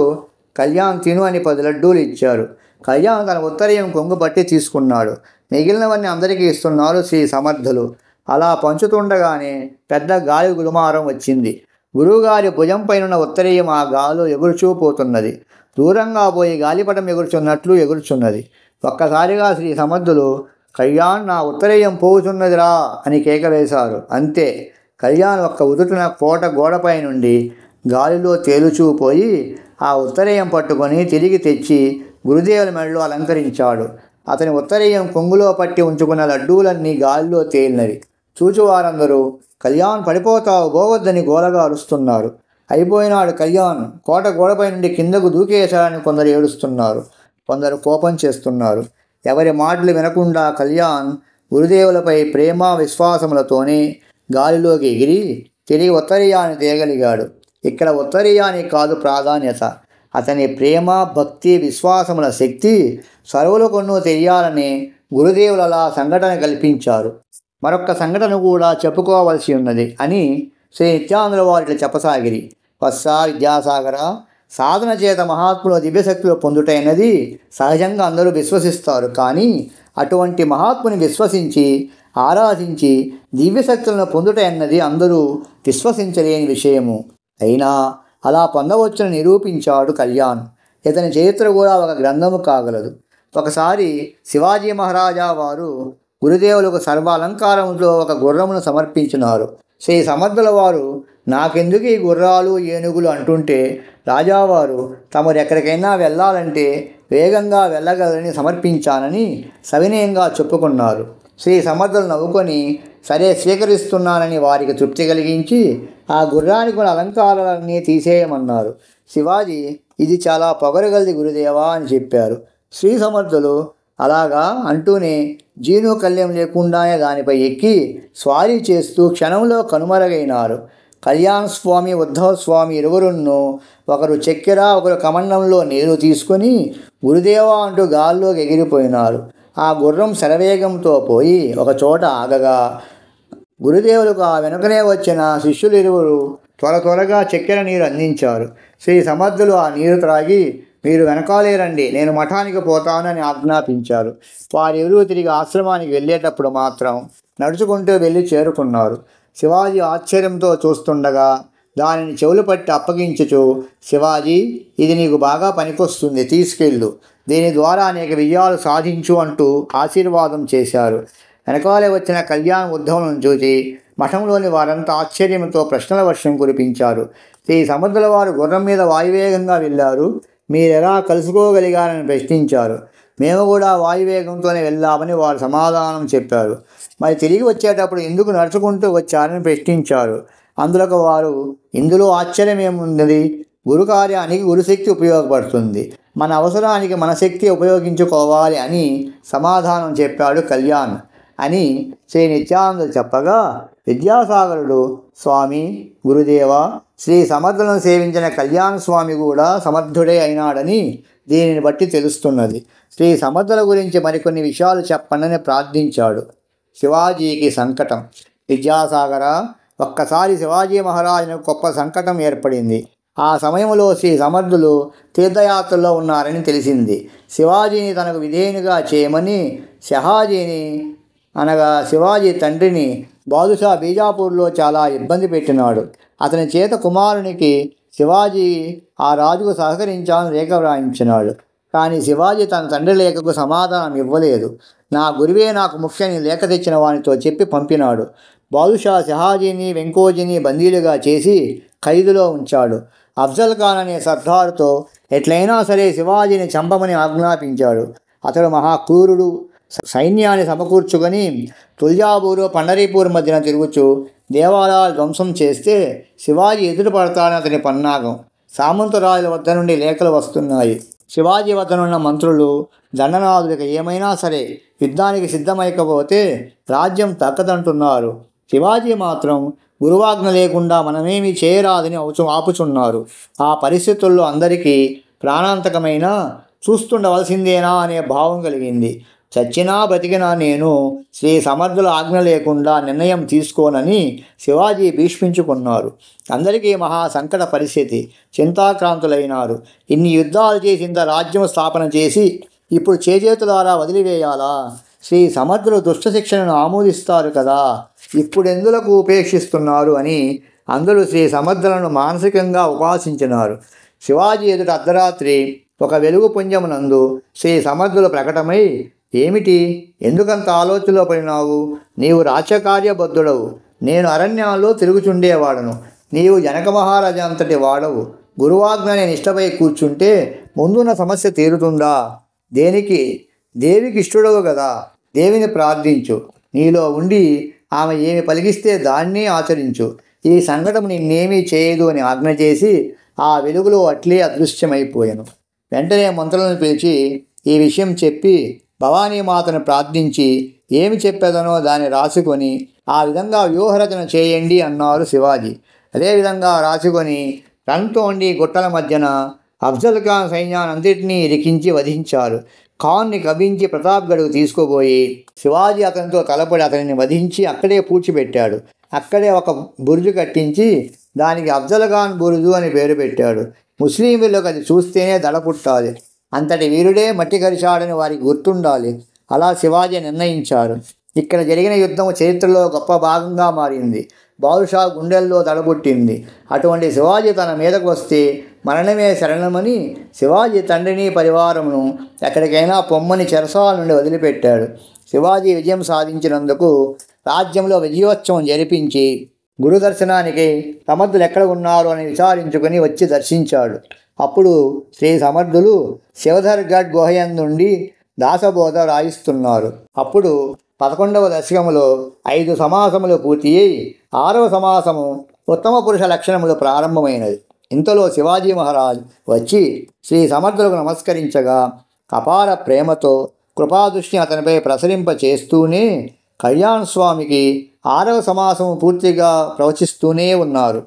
కళ్యాణ్ తిను అని 10 లడ్డూలు ఇచ్చారు. కళ్యాణ్ తన ఉత్తరీయం కొంగు పట్టి తీసుకున్నాడు. మిగిలినవన్నీ అందరికీ ఇస్తున్నారు శ్రీ సమర్థులు. అలా పంచుతుండగానే పెద్ద గాలి గురుమారం వచ్చింది. గురువుగారి భుజం పైనున్న ఉత్తరీయం ఆ గాలు ఎగురుచూపోతున్నది. దూరంగా పోయి గాలిపటం ఎగురుచున్నట్లు ఎగురుచున్నది. ఒక్కసారిగా శ్రీ సమర్థులు కళ్యాణ్ నా ఉత్తరీయం పోగుచున్నదిరా అని కేక వేశారు. అంతే, కళ్యాణ్ ఒక్క ఉదుటున కోట గోడపై నుండి గాలిలో తేలుచూపోయి ఆ ఉత్తరీయం పట్టుకొని తిరిగి తెచ్చి గురుదేవుల మెడలో అలంకరించాడు. అతని ఉత్తరీయం కొంగులో పట్టి ఉంచుకున్న లడ్డూలన్నీ గాలిలో తేలినవి. చూచువారందరూ కళ్యాణ్ పడిపోతావు పోవద్దని గోలగా అరుస్తున్నారు. అయిపోయినాడు కళ్యాణ్, కోట గోడపై నుండి కిందకు దూకేశాడని కొందరు ఏడుస్తున్నారు, కొందరు కోపం చేస్తున్నారు. ఎవరి మాటలు వినకుండా కళ్యాణ్ గురుదేవులపై ప్రేమ విశ్వాసములతోనే గాలిలోకి ఎగిరి తిరిగి ఉత్తరీయాన్ని తేగలిగాడు. ఇక్కడ ఉత్తరీయానికి కాదు ప్రాధాన్యత, అతని ప్రేమ భక్తి విశ్వాసముల శక్తి సర్వులకొన్నూ తెలియాలని గురుదేవులు అలా సంఘటన కల్పించారు. మరొక్క సంఘటన కూడా చెప్పుకోవలసి ఉన్నది అని శ్రీ నిత్యానందుల వారిని చెప్పసాగిరి. వత్సా విద్యాసాగర, సాధన చేత మహాత్ముల దివ్యశక్తులు పొందుటైనది సహజంగా అందరూ విశ్వసిస్తారు. కానీ అటువంటి మహాత్ముని విశ్వసించి ఆరాధించి దివ్యశక్తులను పొందుటైనది అందరూ విశ్వసించలేని విషయము. అయినా అలా పొందవచ్చుని నిరూపించాడు కళ్యాణ్. ఇతని చరిత్ర కూడా ఒక గ్రంథము కాగలదు. ఒకసారి శివాజీ మహారాజా వారు గురుదేవులకు సర్వ అలంకారంతో ఒక గుర్రమును సమర్పించినారు. శ్రీ సమర్థుల వారు నాకెందుకు ఈ గుర్రాలు ఏనుగులు అంటుంటే రాజావారు తమరు ఎక్కడికైనా వెళ్ళాలంటే వేగంగా వెళ్ళగలరని సమర్పించానని సవినయంగా చెప్పుకున్నారు. శ్రీ సమర్థులు నవ్వుకొని సరే స్వీకరిస్తున్నానని వారికి తృప్తి కలిగించి ఆ గుర్రానికి ఉన్న అలంకారాలన్నీ తీసేయమన్నారు. శివాజీ ఇది చాలా పొగరగలది గురుదేవా అని చెప్పారు. శ్రీ సమర్థులు అలాగా అంటూనే జీను కళ్యం లేకుండానే దానిపై ఎక్కి స్వారీ చేస్తూ క్షణంలో కనుమరుగైనారు. కళ్యాణ్ స్వామి ఉద్ధవ స్వామి ఇరువురును ఒకరు చక్కెర ఒకరు కమండంలో నీరు తీసుకొని గురుదేవా అంటూ గాల్లోకి ఎగిరిపోయినారు. ఆ గుర్రం శరవేగంతో పోయి ఒక చోట ఆగగా గురుదేవులకు ఆ వెనుకనే వచ్చిన శిష్యులు ఇరువురు త్వరగా చక్కెర నీరు అందించారు. శ్రీ సమర్థులు ఆ నీరు త్రాగి మీరు వెనకాలేరండి, నేను మఠానికి పోతానని ఆజ్ఞాపించారు. వారిరువురు తిరిగి ఆశ్రమానికి వెళ్ళేటప్పుడు మాత్రం నడుచుకుంటూ వెళ్ళి చేరుకున్నారు. శివాజీ ఆశ్చర్యంతో చూస్తుండగా దానిని చెవులు పట్టి అప్పగించుచు శివాజీ ఇది నీకు బాగా పనికొస్తుంది, తీసుకెళ్ళు, దీని ద్వారా అనేక విజయాలు సాధించు అంటూ ఆశీర్వాదం చేశారు. వెనకాలే వచ్చిన కళ్యాణ్ ఉద్ధవులను చూసి మఠంలోని వారంతా ఆశ్చర్యంతో ప్రశ్నల వర్షం కురిపించారు. శ్రీ సమర్థుల వారు గుర్రం మీద వాయువేగంగా వెళ్ళారు, మీరెలా కలుసుకోగలిగారని ప్రశ్నించారు. మేము కూడా వాయువేగంతోనే వెళ్ళామని వారు సమాధానం చెప్పారు. మరి తిరిగి వచ్చేటప్పుడు ఎందుకు నడుచుకుంటూ వచ్చారని ప్రశ్నించారు. అందులోకి వారు ఇందులో ఆశ్చర్యం ఏముంది, గురు కార్యానికి గురుశక్తి ఉపయోగపడుతుంది, మన అవసరానికి మన శక్తి ఉపయోగించుకోవాలి అని సమాధానం చెప్పాడు కళ్యాణ్ అని శ్రీ నిత్యానందులు చెప్పగా విద్యాసాగరుడు స్వామి గురుదేవ శ్రీ సమర్థులను సేవించిన కళ్యాణ స్వామి కూడా సమర్థుడే అయినాడని దీనిని బట్టి తెలుస్తున్నది. శ్రీ సమర్థుల గురించి మరికొన్ని విషయాలు చెప్పండని ప్రార్థించాడు. శివాజీకి సంకటం. విద్యాసాగర, ఒక్కసారి శివాజీ మహారాజుకు గొప్ప సంకటం ఏర్పడింది. ఆ సమయంలో శ్రీ సమర్థులు తీర్థయాత్రలో ఉన్నారని తెలిసింది. శివాజీని తనకు విధేయునిగా చేయమని షహాజీని అనగా శివాజీ తండ్రిని బాదుషా బీజాపూర్లో చాలా ఇబ్బంది పెట్టినాడు. అతని చేత కుమారునికి శివాజీ ఆ రాజుకు సహకరించాలని లేఖ వ్రాయించినాడు. కానీ శివాజీ తన తండ్రి లేఖకు సమాధానం ఇవ్వలేదు. నా గురువే నాకు ముఖ్యని లేఖ తెచ్చిన వానితో చెప్పి పంపినాడు. బాదుషా షహాజీని వెంకోజీని బందీలుగా చేసి ఖైదులో ఉంచాడు. అఫ్జల్ ఖాన్ అనే సర్దారుతో ఎట్లయినా సరే శివాజీని చంపమని ఆజ్ఞాపించాడు. అతడు మహాక్రూరుడు. సైన్యాన్ని సమకూర్చుకొని తుల్జాపూర్ పండరీపూర్ మధ్యన తిరుగుచు దేవాలయాలు ధ్వంసం చేస్తే శివాజీ ఎదురుపడతాడని అతని పన్నాగం. సామంతరాజుల వద్ద నుండి లేఖలు వస్తున్నాయి. శివాజీ వద్దనున్న మంత్రులు దండనాథుడికి ఏమైనా సరే యుద్ధానికి సిద్ధమైకపోతే రాజ్యం తగ్గదంటున్నారు. శివాజీ మాత్రం గురువాజ్ఞ లేకుండా మనమేమీ చేయరాదని ఆపుచున్నారు. ఆ పరిస్థితుల్లో అందరికీ ప్రాణాంతకమైన చూస్తుండవలసిందేనా అనే భావం కలిగింది. చచ్చినా బ్రతికినా నేను శ్రీ సమర్థుల ఆజ్ఞ లేకుండా నిర్ణయం తీసుకోనని శివాజీ భీష్మించుకున్నారు. అందరికీ మహా సంకట పరిస్థితి. చింతాక్రాంతులైనారు. ఇన్ని యుద్ధాలు చేసి ఇంత రాజ్యం స్థాపన చేసి ఇప్పుడు చేజేతులారా వదిలివేయాలా? శ్రీ సమర్థులు దుష్టశిక్షణను ఆమోదిస్తారు కదా, ఇప్పుడెందులకు ఉపేక్షిస్తున్నారు అని అందరూ శ్రీ సమర్థులను మానసికంగా ఉపాసించినారు. శివాజీ ఎదుట అర్ధరాత్రి ఒక వెలుగు పుంజమునందు శ్రీ సమర్థులు ప్రకటమై, ఏమిటి, ఎందుకంత ఆలోచనలో పడినావు? నీవు రాజ్యకార్యబద్ధుడవు, నేను అరణ్యాల్లో తిరుగుచుండేవాడను. నీవు జనక మహారాజు అంతటి వాడవు. గురువాజ్ఞని నిష్టపై కూర్చుంటే ముందున్న సమస్య తీరుతుందా? దేనికి? దేవికి ఇష్టడవు కదా, దేవిని ప్రార్థించు. నీలో ఉండి ఆమె ఏమి పలికిస్తే దాన్నే ఆచరించు. ఈ సంఘటన నిన్నేమీ చేయదు అని ఆజ్ఞ చేసి ఆ వెలుగులో అట్లే అదృశ్యమైపోయాను. వెంటనే మంత్రులను పిలిచి ఈ విషయం చెప్పి భవానీమాతను ప్రార్థించి ఏమి చెప్పేదనో దాన్ని రాసుకొని ఆ విధంగా వ్యూహరచన చేయండి అన్నారు శివాజీ. అదేవిధంగా రాసుకొని రణ్తోండి గుట్టల మధ్యన అఫ్జల్ ఖాన్ సైన్యాన్నంతటినీ ఇరికించి వధించారు. ఖాన్ని కవించి ప్రతాప్గఢ్కు తీసుకుపోయి శివాజీ అతనితో తలపడి అతనిని వధించి అక్కడే పూడ్చిపెట్టాడు. అక్కడే ఒక బురుజు కట్టించి దానికి అఫ్జల్ ఖాన్ బురుజు అని పేరు పెట్టాడు. ముస్లింలకు అది చూస్తేనే దడ పుట్టాలి. అంతటి వీరుడే మట్టి కరిచాడని వారికి గుర్తుండాలి. అలా శివాజీ నిర్ణయించారు. ఇక్కడ జరిగిన యుద్ధం చరిత్రలో గొప్ప భాగంగా మారింది. బాదుషా గుండెల్లో దడబుట్టింది. అటువంటి శివాజీ తన మీదకు వస్తే మరణమే శరణమని శివాజీ తండ్రిని పరివారమును ఎక్కడికైనా పొమ్మని చెరసాల నుండి వదిలిపెట్టాడు. శివాజీ విజయం సాధించినందుకు రాజ్యంలో విజయోత్సవం జరిపించి గురు దర్శనానికి సమర్థులు ఎక్కడ ఉన్నారు అని విచారించుకొని వచ్చి దర్శించాడు. అప్పుడు శ్రీ సమర్థులు శివధర్గఢ్ గుహయందుండి దాసబోధ రాయిస్తున్నారు. అప్పుడు 11వ దశకములో 5 సమాసములు పూర్తి అయి 6వ సమాసము ఉత్తమ పురుష లక్షణములు ప్రారంభమైనది. ఇంతలో శివాజీ మహారాజ్ వచ్చి శ్రీ సమర్థులకు నమస్కరించగా అపార ప్రేమతో కృపాదృష్టిని అతనిపై ప్రసరింప చేస్తూనే కళ్యాణ్ స్వామికి 6వ సమాసము పూర్తిగా ప్రవచిస్తూనే ఉన్నారు.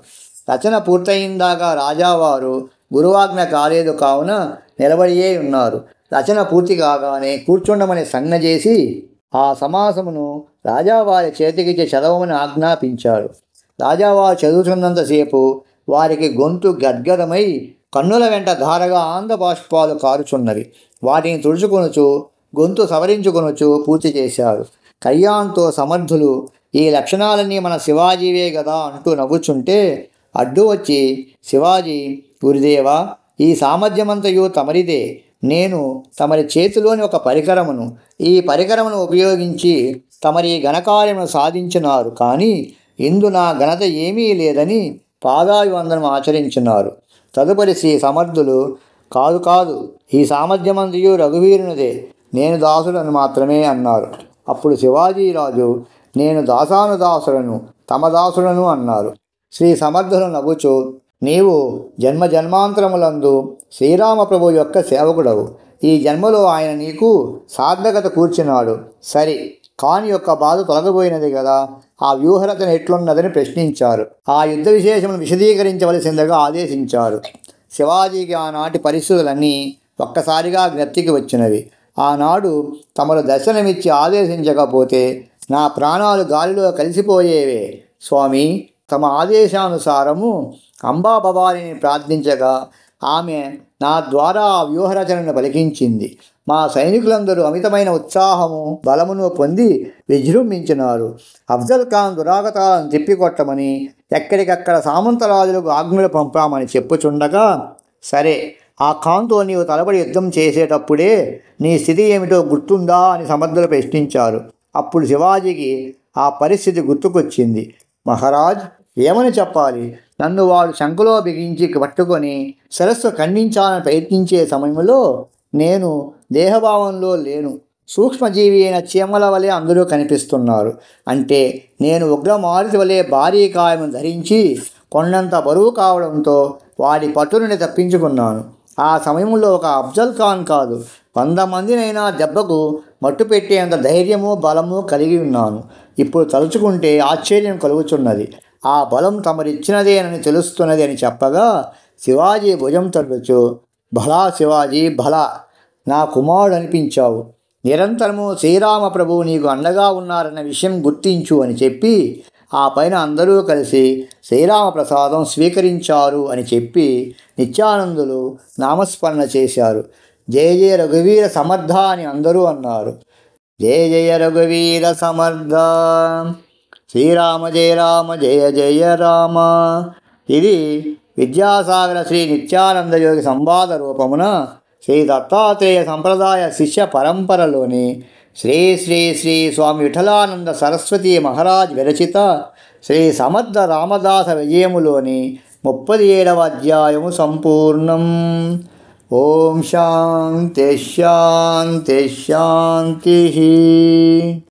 రచన పూర్తయిందాకా రాజావారు గురువాజ్ఞ కాలేదు కావున నిలబడియే ఉన్నారు. రచన పూర్తి కాగానే కూర్చుండమని సంజ్ఞ చేసి ఆ సమాసమును రాజావారి చేతికిచ్చి చదవమని ఆజ్ఞాపించాడు. రాజావారు చదువుతున్నంతసేపు వారికి గొంతు గద్గదమై కన్నుల వెంట ధారగా ఆనంద బాష్పాలు కారుచున్నవి. వాటిని తుడుచుకొనుచు గొంతు సవరించుకొనుచు పూర్తి చేశారు. కళ్యాణ్తో సమర్థులు ఈ లక్షణాలన్నీ మన శివాజీవే కదా అంటూ నవ్వుచుంటే అడ్డు వచ్చి శివాజీ, గురుదేవా, ఈ సామర్థ్యమంతయు తమరిదే. నేను తమరి చేతిలోని ఒక పరికరమును. ఈ పరికరమును ఉపయోగించి తమరి ఘనకార్యమును సాధించినారు. కానీ ఇందు నా ఘనత ఏమీ లేదని పాదాభివందనం ఆచరించినారు. తదుపరి శ్రీ సమర్థులు, కాదు కాదు, ఈ సామర్థ్యమంతయు రఘువీరునిదే, నేను దాసుడని మాత్రమే అన్నారు. అప్పుడు శివాజీరాజు, నేను దాసానుదాసులను, తమ దాసులను అన్నారు. శ్రీ సమర్థులు నవ్వుచు, నీవు జన్మ జన్మాంతరములందు శ్రీరామప్రభు యొక్క సేవకుడవు. ఈ జన్మలో ఆయన నీకు సార్థకత కూర్చున్నాడు. సరి, ఖాన్ యొక్క బాధ తొలగబోయినది కదా, ఆ వ్యూహరచన ఎట్లున్నదని ప్రశ్నించారు. ఆ యుద్ధ విశేషమును విశదీకరించవలసిందిగా ఆదేశించారు. శివాజీకి ఆనాటి పరిస్థితులన్నీ ఒక్కసారిగా జ్ఞప్తికి వచ్చినవి. ఆనాడు తమరు దర్శనమిచ్చి ఆదేశించకపోతే నా ప్రాణాలు గాలిలో కలిసిపోయేవే. స్వామి, తమ ఆదేశానుసారము అంబాభవానిని ప్రార్థించగా ఆమె నా ద్వారా ఆ వ్యూహరచనను పలికించింది. మా సైనికులందరూ అమితమైన ఉత్సాహము బలమును పొంది విజృంభించినారు. అఫ్జల్ ఖాన్ దురాగతాలను తిప్పికొట్టమని ఎక్కడికక్కడ సామంతరాజులకు ఆజ్ఞలు పంపామని చెప్పుచుండగా, సరే, ఆ ఖాన్తో నీవు తలబడి యుద్ధం చేసేటప్పుడే నీ స్థితి ఏమిటో గుర్తుందా అని సమర్థులు ప్రశ్నించారు. అప్పుడు శివాజీకి ఆ పరిస్థితి గుర్తుకొచ్చింది. మహారాజ్, ఏమని చెప్పాలి? నన్ను వాడు శంకులో బిగించి పట్టుకొని శిరస్సు ఖండించాలని ప్రయత్నించే సమయంలో నేను దేహభావంలో లేను. సూక్ష్మజీవి అయిన చీమల వలె అందరూ కనిపిస్తున్నారు. అంటే నేను ఉగ్రమారుతి వలె భారీ కాయము ధరించి కొండంత బరువు కావడంతో వాడి పట్టు నుండి తప్పించుకున్నాను. ఆ సమయంలో ఒక అఫ్జల్ ఖాన్ కాదు, 100 మందినైనా దెబ్బకు మట్టు పెట్టేంత ధైర్యము బలము కలిగి ఉన్నాను. ఇప్పుడు తలుచుకుంటే ఆశ్చర్యం కలుగుతున్నది. ఆ బలం తమరిచ్చినదేనని తెలుస్తున్నది అని చెప్పగా శివాజీ భుజం తడుచు, భలా శివాజీ, భలా, నా కుమారుడు అనిపించావు. నిరంతరము శ్రీరామ ప్రభువు నీకు అండగా ఉన్నారన్న విషయం గుర్తించు అని చెప్పి ఆ పైన అందరూ కలిసి శ్రీరామ ప్రసాదం స్వీకరించారు అని చెప్పి నిత్యానందులు నామస్మరణ చేశారు. జయ జయ రఘువీర సమర్థ అని అందరూ అన్నారు. జయ జయ రఘువీర సమర్థ, శ్రీరామ జయ రామ జయ జయ రామ. ఇది విద్యాసాగర శ్రీ నిత్యానంద యోగి సంవాద రూపమున శ్రీ దత్తాత్రేయ సంప్రదాయ శిష్య పరంపరలోని శ్రీ శ్రీ శ్రీ స్వామి విఠలానంద సరస్వతీ మహారాజ్ విరచిత శ్రీ సమర్థ రామదాస విజయములోని 37వ అధ్యాయము సంపూర్ణం. ఓం శాంతి శాంతి శాంతి.